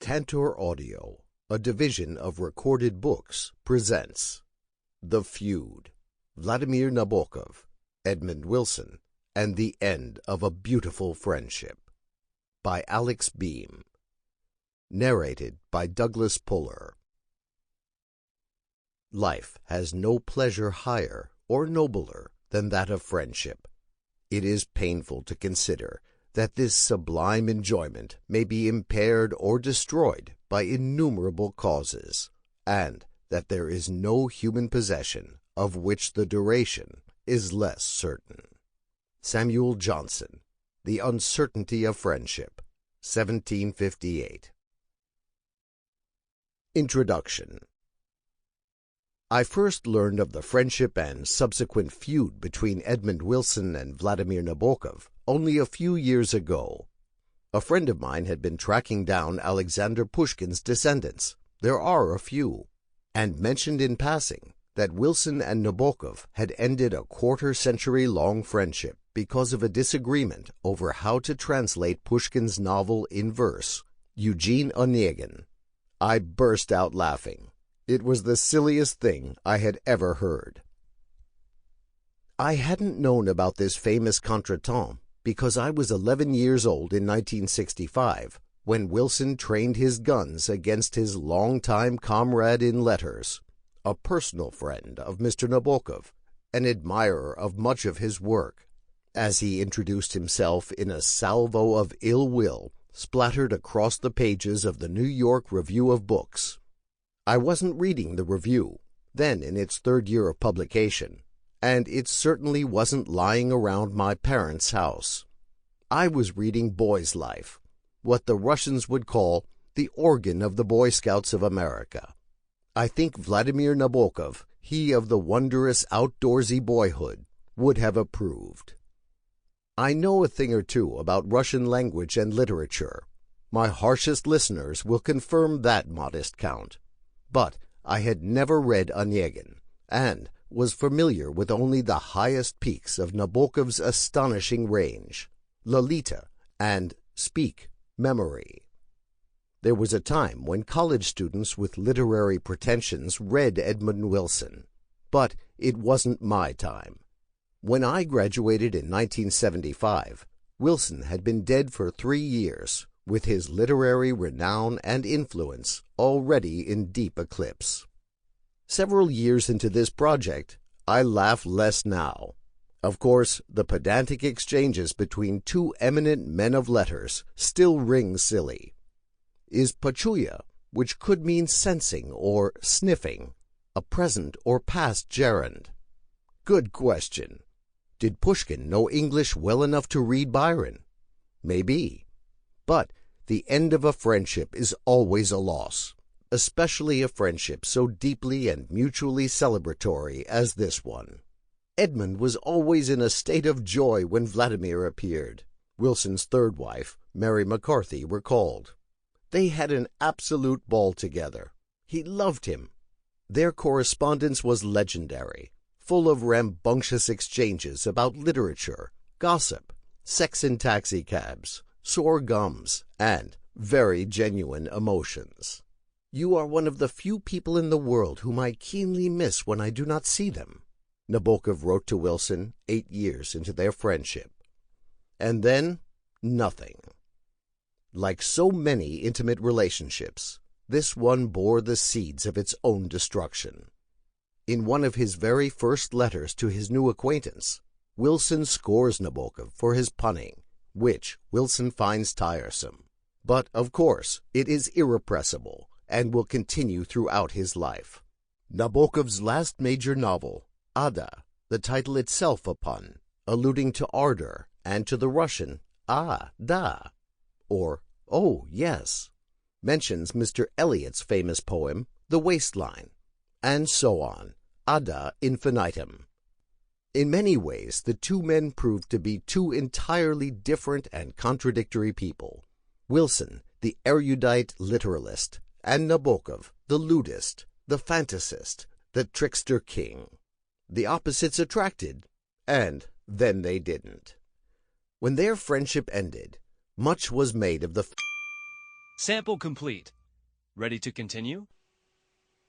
Tantor Audio, a division of Recorded Books, presents The Feud, Vladimir Nabokov, Edmund Wilson, and the End of a Beautiful Friendship, by Alex Beam. Narrated by Douglas Pullar. Life has no pleasure higher or nobler than that of friendship. It is painful to consider that this sublime enjoyment may be impaired or destroyed by innumerable causes, and that there is no human possession of which the duration is less certain. Samuel Johnson, The Uncertainty of Friendship, 1758. Introduction. I first learned of the friendship and subsequent feud between Edmund Wilson and Vladimir Nabokov only a few years ago. A friend of mine had been tracking down Alexander Pushkin's descendants. There are a few, and mentioned in passing that Wilson and Nabokov had ended a quarter-century-long friendship because of a disagreement over how to translate Pushkin's novel in verse, Eugene Onegin. I burst out laughing. It was the silliest thing I had ever heard. I hadn't known about this famous contretemps because I was 11 years old in 1965 when Wilson trained his guns against his longtime comrade in letters, a personal friend of Mr. Nabokov, an admirer of much of his work, as he introduced himself in a salvo of ill will splattered across the pages of the New York Review of Books. I wasn't reading the review, then in its third year of publication, and it certainly wasn't lying around my parents' house. I was reading Boy's Life, what the Russians would call the organ of the Boy Scouts of America. I think Vladimir Nabokov, he of the wondrous outdoorsy boyhood, would have approved. I know a thing or two about Russian language and literature. My harshest listeners will confirm that modest count. But I had never read Onegin, and was familiar with only the highest peaks of Nabokov's astonishing range, Lolita and Speak, Memory. There was a time when college students with literary pretensions read Edmund Wilson, but it wasn't my time. When I graduated in 1975, Wilson had been dead for 3 years, with his literary renown and influence already in deep eclipse. Several years into this project, I laugh less now. Of course, the pedantic exchanges between two eminent men of letters still ring silly. Is pachuya, which could mean sensing or sniffing, a present or past gerund? Good question. Did Pushkin know English well enough to read Byron? Maybe. But the end of a friendship is always a loss, especially a friendship so deeply and mutually celebratory as this one. Edmund was always in a state of joy when Vladimir appeared. Wilson's third wife, Mary McCarthy, recalled. They had an absolute ball together. He loved him. Their correspondence was legendary, full of rambunctious exchanges about literature, gossip, sex in taxicabs, sore gums, and very genuine emotions. You are one of the few people in the world whom I keenly miss when I do not see them, Nabokov wrote to Wilson 8 years into their friendship. And then, nothing. Like so many intimate relationships, this one bore the seeds of its own destruction. In one of his very first letters to his new acquaintance, Wilson scores Nabokov for his punning, which Wilson finds tiresome. But, of course, it is irrepressible and will continue throughout his life. Nabokov's last major novel, Ada, the title itself a pun, alluding to ardor and to the Russian "ah, da," or "oh, yes," mentions Mr. Eliot's famous poem, The Waistline, and so on, Ada infinitum. In many ways, the two men proved to be two entirely different and contradictory people. Wilson, the erudite literalist, and Nabokov, the ludist, the fantasist, the trickster king. The opposites attracted, and then they didn't. When their friendship ended, much was made of the Sample complete. Ready to continue?